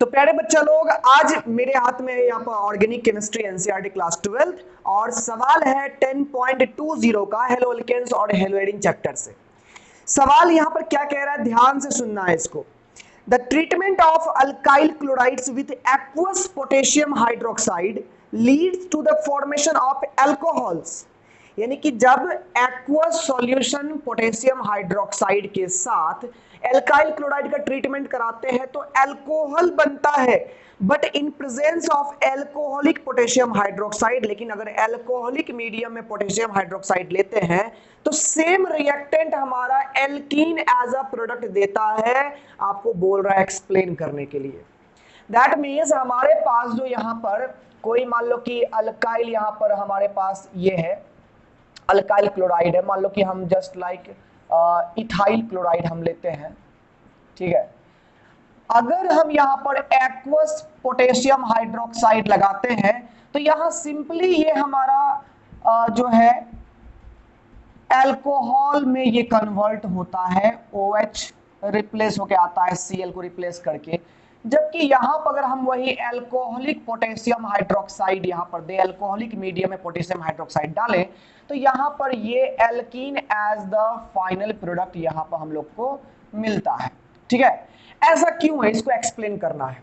तो प्यारे बच्चा लोग, आज मेरे हाथ में है यहाँ पर ऑर्गेनिक केमिस्ट्री एनसीईआरटी क्लास 12 और सवाल है 10.20 का हेलो एल्केन्स और हेलोएडिन चैप्टर से। सवाल यहाँ पर क्या कह रहा है, ध्यान से सुनना है इसको। The treatment of alkyl chlorides with aqueous potassium hydroxide leads to the formation of alcohols. यानी कि जब एक्वस सॉल्यूशन पोटेशियम हाइड्रोक्साइड के साथ एल्काइल क्लोराइड का ट्रीटमेंट कराते हैं तो अल्कोहल बनता है, but in presence of alcoholic potassium hydroxide. लेकिन अगर एल्कोहलिक मीडियम में पोटेशियम हाइड्रोक्साइड लेते हैं तो सेम रिएक्टेंट हमारा एल्कीन एज अ प्रोडक्ट देता है। आपको बोल रहा है एक्सप्लेन करने के लिए। दैट मीन्स हमारे पास जो यहाँ पर कोई मान लो कि अल्काइल यहाँ पर हमारे पास ये है अल्काइल क्लोराइड है, मान लो कि हम जस्ट लाइक इथाइल क्लोराइड हम लेते हैं, ठीक है। अगर हम यहाँ पर एक्वस पोटेशियम हाइड्रोक्साइड लगाते हैं तो यहाँ सिंपली ये हमारा जो है अल्कोहल में ये कन्वर्ट होता है, OH रिप्लेस होके आता है Cl को रिप्लेस करके। जबकि यहाँ पर अगर हम वही अल्कोहलिक पोटेशियम हाइड्रोक्साइड यहाँ पर दे, अल्कोहलिक मीडियम में पोटेशियम हाइड्रोक्साइड डालें तो यहाँ पर ये alkene as the final product यहाँ पर हम लोग को मिलता है, ठीक है। ऐसा क्यों है, इसको एक्सप्लेन करना है।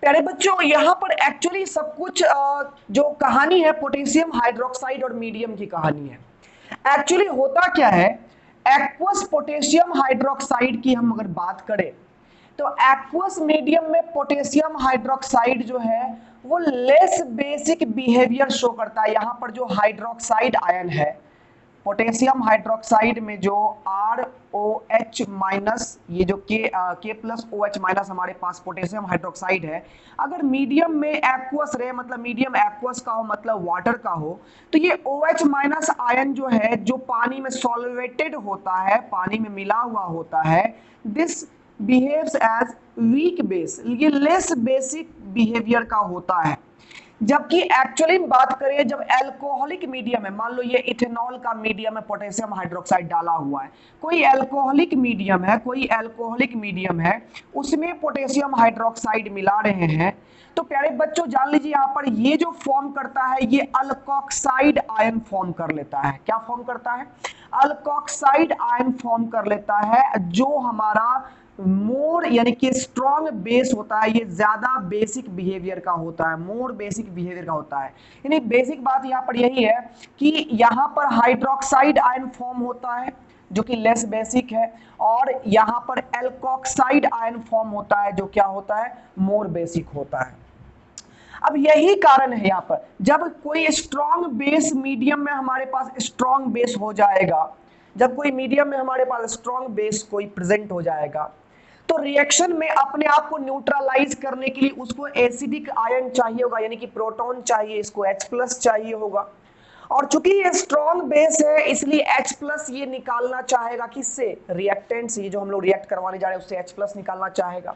प्यारे बच्चों, यहाँ पर एक्चुअली सब कुछ जो कहानी है पोटेशियम हाइड्रोक्साइड और मीडियम की कहानी है। एक्चुअली होता क्या है, एक्वस पोटेशियम हाइड्रोक्साइड की हम अगर बात करें तो एक्वस मीडियम में पोटेशियम हाइड्रोक्साइड जो है वो लेस बेसिक बिहेवियर शो करता है। यहाँ पर जो हाइड्रोक्साइड आयन है पोटेशियम हाइड्रोक्साइड में जो ROH माइनस, ये जो K प्लस OH माइनस हमारे पास पोटेशियम हाइड्रोक्साइड है, अगर मीडियम में एक्वस रहे, मतलब मीडियम एक्वस का हो मतलब वाटर का हो, तो ये OH माइनस आयन जो है जो पानी में सॉल्वेटेड होता है, पानी में मिला हुआ होता है, this behaves as weak base, ये लेस बेसिक बिहेवियर का होता है। जबकि एक्चुअली बात करें जब अल्कोहलिक मीडियम है, मान लो ये इथेनॉल का मीडियम है, पोटेशियम हाइड्रोक्साइड डाला हुआ है, कोई अल्कोहलिक मीडियम है, कोई अल्कोहलिक मीडियम है, उसमें पोटेशियम हाइड्रोक्साइड मिला रहे हैं, तो प्यारे बच्चों जान लीजिए यहाँ पर ये जो फॉर्म करता है ये अल्कोक्साइड आयन फॉर्म कर लेता है। क्या फॉर्म करता है? अल्कोक्साइड आयन फॉर्म कर लेता है, जो हमारा मोर यानी कि स्ट्रॉन्ग बेस होता है, ये ज्यादा बेसिक बिहेवियर का होता है, मोर बेसिक बिहेवियर का होता है। यानी बेसिक बात यहाँ पर यही है कि यहाँ पर हाइड्रोक्साइड आयन फॉर्म होता है जो कि लेस बेसिक है, और यहाँ पर एल्कोक्साइड आयन फॉर्म होता है जो क्या होता है, मोर बेसिक होता है। अब यही कारण है यहाँ पर जब कोई स्ट्रॉन्ग बेस मीडियम में हमारे पास स्ट्रॉन्ग बेस हो जाएगा, जब कोई मीडियम में हमारे पास स्ट्रॉन्ग बेस कोई प्रेजेंट हो जाएगा तो रिएक्शन में अपने आप को न्यूट्रलाइज करने के लिए उसको एसिडिक आयन चाहिए होगा, यानी कि प्रोटॉन चाहिए, इसको H+ चाहिए होगा। और चूंकि ये स्ट्रॉन्ग बेस है इसलिए H+ ये निकालना चाहेगा, किससे? रिएक्टेंट से, जो हम लोग रिएक्ट करवाने जा रहे हैं उससे H+ निकालना चाहेगा।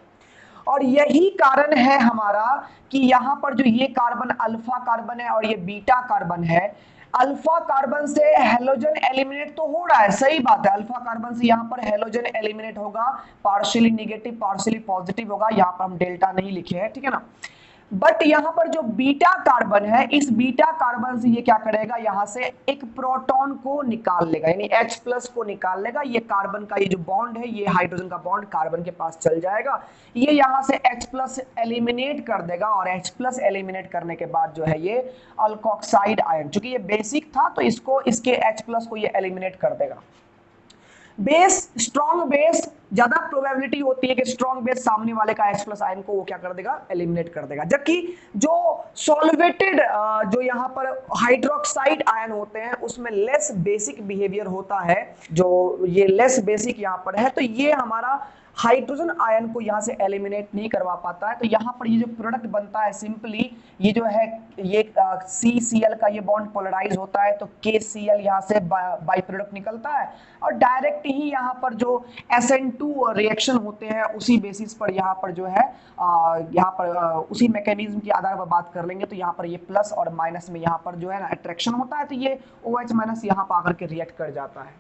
और यही कारण है हमारा कि यहाँ पर जो ये कार्बन अल्फा कार्बन है और ये बीटा कार्बन है, अल्फा कार्बन से हेलोजन एलिमिनेट तो हो रहा है, सही बात है, अल्फा कार्बन से यहाँ पर हेलोजन एलिमिनेट होगा, पार्शियली नेगेटिव पार्शियली पॉजिटिव होगा, यहाँ पर हम डेल्टा नहीं लिखे हैं, ठीक है ना। बट यहाँ पर जो बीटा कार्बन है, इस बीटा कार्बन से ये क्या करेगा, यहाँ से एक प्रोटॉन को निकाल लेगा, यानी H+ को निकाल लेगा। ये कार्बन का ये जो बॉन्ड है, ये हाइड्रोजन का बॉन्ड कार्बन के पास चल जाएगा, ये यहाँ से H+ एलिमिनेट कर देगा, और H+ एलिमिनेट करने के बाद जो है ये अल्कोक्साइड आयन, चूंकि ये बेसिक था तो इसको इसके H+ को ये एलिमिनेट कर देगा। बेस, स्ट्रॉन्ग बेस, ज्यादा प्रोबेबिलिटी होती है कि स्ट्रॉन्ग बेस सामने वाले का H+ आयन को वो क्या कर देगा, एलिमिनेट कर देगा। जबकि जो सॉल्वेटेड जो यहाँ पर हाइड्रोक्साइड आयन होते हैं उसमें लेस बेसिक बिहेवियर होता है, जो ये लेस बेसिक यहाँ पर है, तो ये हमारा हाइड्रोजन आयन को यहाँ से एलिमिनेट नहीं करवा पाता है। तो यहाँ पर ये जो प्रोडक्ट बनता है सिंपली ये जो है, ये CCl का ये बॉन्ड पोलराइज होता है, तो KCl यहाँ से बाई प्रोडक्ट निकलता है, और डायरेक्ट ही यहाँ पर जो SN2 रिएक्शन होते हैं उसी बेसिस पर यहाँ पर जो है यहाँ पर उसी मैकेनिज्म के आधार पर बात कर लेंगे, तो यहाँ पर ये प्लस और माइनस में यहाँ पर जो है ना अट्रैक्शन होता है, तो ये OH- यहाँ पर आकर के रिएक्ट कर जाता है,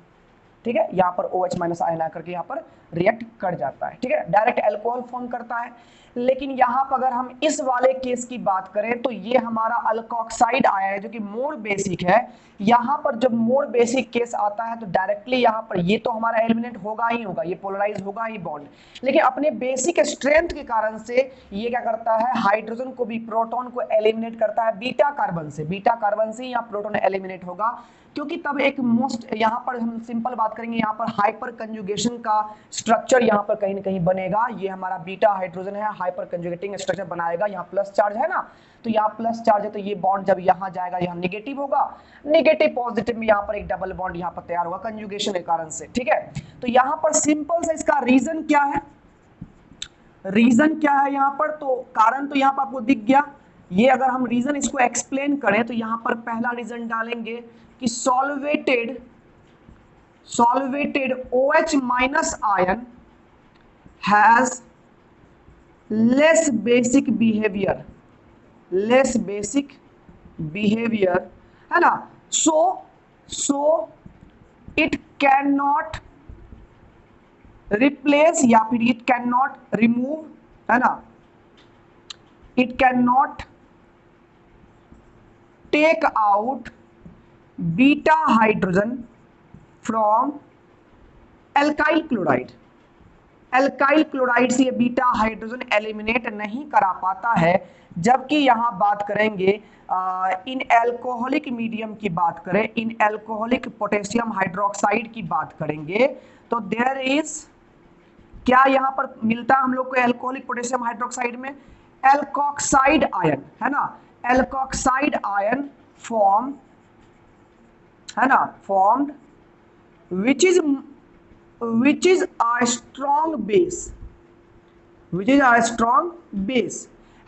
ठीक है। यहाँ पर OH- आयन आकर के यहाँ पर रिएक्ट कर जाता है, ठीक है, डायरेक्ट अल्कोहल फॉर्म करता है। लेकिन यहां पर अगर हम इस वाले केस की बात करें तो ये हमारा अल्कोक्साइड आया है जो कि मोर बेसिक है। यहां पर जब मोर बेसिक केस आता है तो डायरेक्टली यहां पर ये तो हमारा एलिमिनेट होगा ही होगा, ये पोलराइज होगा ही बॉन्ड, लेकिन अपने बेसिक स्ट्रेंथ के कारण से ये क्या करता है, हाइड्रोजन को भी, प्रोटॉन को एलिमिनेट करता है बीटा कार्बन से। बीटा कार्बन से यहाँ प्रोटॉन एलिमिनेट होगा, क्योंकि तब एक मोस्ट, यहाँ पर हम सिंपल बात करेंगे, यहाँ पर हाइपर कंजुगेशन का स्ट्रक्चर यहाँ पर कहीं ना कहीं बनेगा। ये हमारा बीटा हाइड्रोजन है, हाइपर कंजुगेटिंग स्ट्रक्चर बनाएगा। यहाँ प्लस चार्ज है ना, तो यहाँ प्लस चार्ज है, तो ये बॉन्ड जब यहाँ जाएगा यहाँ नेगेटिव होगा, नेगेटिव पॉजिटिव में यहाँ पर एक डबल बॉन्ड यहाँ पर तैयार होगा कंजुगेशन के कारण से। ठीक है, तो यहाँ पर सिंपल से इसका रीजन क्या है, रीजन क्या है यहाँ पर, तो कारण तो यहाँ पर आपको दिख गया। ये अगर हम रीजन इसको एक्सप्लेन करें तो यहाँ पर पहला रीजन डालेंगे कि solvated OH minus ion has less basic behaviour, है ना। So it can not replace या फिर इट कैन नॉट रिमूव, है ना, it can not take out beta hydrogen from alkyl chloride. Alkyl chloride से ये बीटा हाइड्रोजन एलिमिनेट नहीं करा पाता है। जबकि यहां बात करेंगे इन एल्कोहलिक मीडियम की बात करें, इन एल्कोहलिक पोटेशियम हाइड्रोक्साइड की बात करेंगे, तो देयर इज, क्या यहां पर मिलता है हम लोग को एल्कोहलिक पोटेशियम हाइड्रोक्साइड में, एल्कोक्साइड आयन, है ना, एल्कोक्साइड आयन फॉर्म, है ना, formed which is a strong base,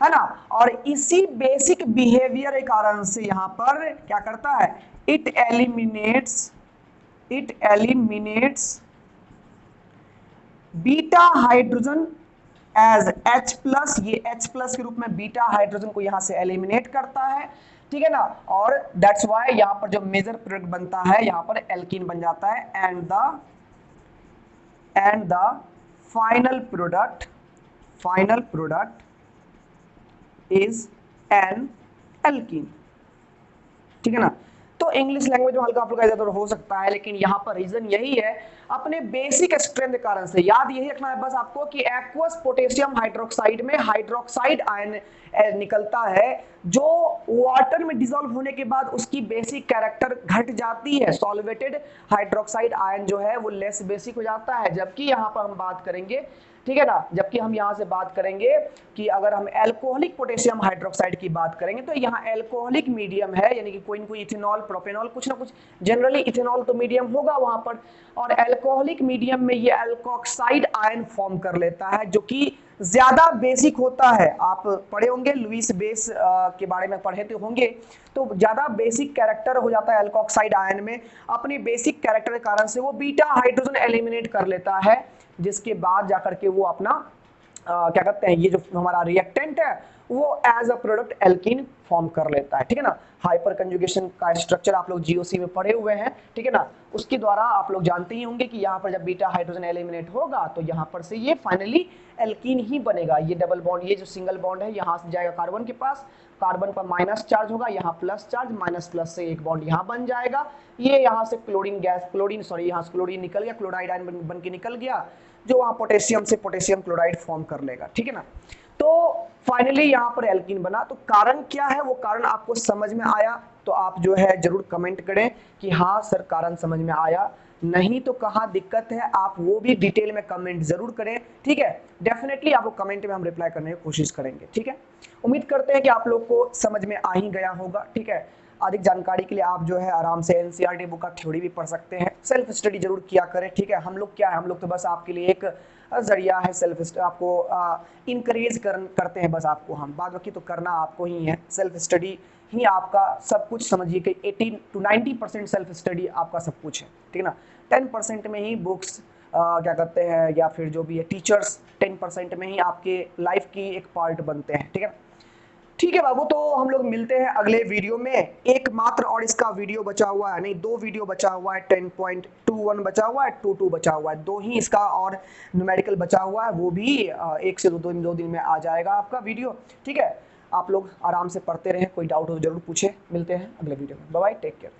है ना। और इसी बेसिक बिहेवियर के कारण से यहां पर क्या करता है, it eliminates beta hydrogen as H+, ये H+ के रूप में बीटा हाइड्रोजन को यहां से एलिमिनेट करता है। ठीक है ना, और दैट्स व्हाई यहां पर जो मेजर प्रोडक्ट बनता है यहां पर एल्कीन बन जाता है, and the final product is an alkene. ठीक है ना, तो इंग्लिश लैंग्वेज में हल्का फुल्का इधर हो सकता है, लेकिन यहां पर रीजन यही है, अपने बेसिक स्ट्रेंथ के कारण से। याद यही रखना है बस आपको कि एक्वस पोटेशियम हाइड्रोक्साइड में हाइड्रोक्साइड आयन निकलता है, जो वाटर में डिसॉल्व होने के बाद उसकी बेसिक कैरेक्टर घट जाती है। सॉल्वेटेड हाइड्रोक्साइड आयन जो है वो लेस बेसिक हो जाता है। जबकि यहां पर हम बात करेंगे, ठीक है ना, जबकि हम यहां से बात करेंगे कि अगर हम एल्कोहलिक पोटेशियम हाइड्रोक्साइड की बात करेंगे तो यहां एल्कोहलिक मीडियम है, यानी कि कोई न कोई इथेनॉल, प्रोपेनॉल, कुछ ना कुछ, जनरली इथेनॉल तो मीडियम होगा वहां पर, और एल्कोहलिक मीडियम में ये एल्कोक्साइड आयन फॉर्म कर लेता है जो कि ज्यादा बेसिक होता है। आप पढ़े होंगे लुईस बेस के बारे में पढ़े तो होंगे, तो ज्यादा बेसिक कैरेक्टर हो जाता है एल्कोक्साइड आयन में। अपने बेसिक कैरेक्टर के कारण से वो बीटा हाइड्रोजन एलिमिनेट कर लेता है, जिसके बाद जाकर के वो अपना क्या कहते हैं, ये जो हमारा रिएक्टेंट है वो as a product alkene form कर लेता है। ठीक है ना, हाइपर कंजुगेशन का स्ट्रक्चर आप लोग जीओसी में पढ़े हुए हैं। ठीक है ना, उसके द्वारा आप लोग जानते ही होंगे कि यहाँ पर जब बीटा हाइड्रोजन एलिमिनेट होगा तो यहाँ पर से ये फाइनली एल्कीन ही बनेगा। ये डबल बॉन्ड, ये जो सिंगल बॉन्ड है यहाँ से जाएगा कार्बन के पास, कार्बन पर माइनस चार्ज होगा, यहाँ प्लस चार्ज, माइनस प्लस से एक बॉन्ड यहाँ बन जाएगा। ये यहाँ से यहाँ से क्लोरीन निकल गया, क्लोराइड आयन बन के निकल गया, जो वहाँ पोटेशियम से पोटेशियम क्लोराइड फॉर्म कर लेगा। ठीक है ना, तो फाइनली यहाँ पर एल्कीन बना। तो कारण क्या है, वो कारण आपको समझ में आया तो आप जो है जरूर कमेंट करें कि हाँ सर कारण समझ में आया, नहीं तो कहाँ दिक्कत है आप वो भी डिटेल में कमेंट जरूर करें। ठीक है, डेफिनेटली आपको कमेंट में हम रिप्लाई करने की कोशिश करेंगे। ठीक है, उम्मीद करते हैं कि आप लोग को समझ में आ ही गया होगा। ठीक है, अधिक जानकारी के लिए आप जो है आराम से एनसीईआरटी बुक का थ्योरी भी पढ़ सकते हैं, सेल्फ स्टडी जरूर किया करें। ठीक है, हम लोग क्या है, हम लोग तो बस आपके लिए एक जरिया है, सेल्फ स्टडी आपको इनकरेज करते हैं बस आपको हम, बाद बाकी तो करना आपको ही है। सेल्फ स्टडी ही आपका सब कुछ, समझिए कि 80 to 90% सेल्फ स्टडी आपका सब कुछ है। ठीक है ना, 10% में ही बुक्स क्या कहते हैं या फिर जो भी है टीचर्स 10% में ही आपके लाइफ की एक पार्ट बनते हैं। ठीक है, ठीक है बाबू, तो हम लोग मिलते हैं अगले वीडियो में। एक मात्र और इसका वीडियो बचा हुआ है, नहीं 2 वीडियो बचा हुआ है, 10.21 बचा हुआ है, 22 बचा हुआ है, 2 ही इसका और न्यूमेरिकल बचा हुआ है, वो भी 1 से 2 दिन में आ जाएगा आपका वीडियो। ठीक है, आप लोग आराम से पढ़ते रहें, कोई डाउट हो तो जरूर पूछे। मिलते हैं अगले वीडियो में, बाय बाय, टेक केयर।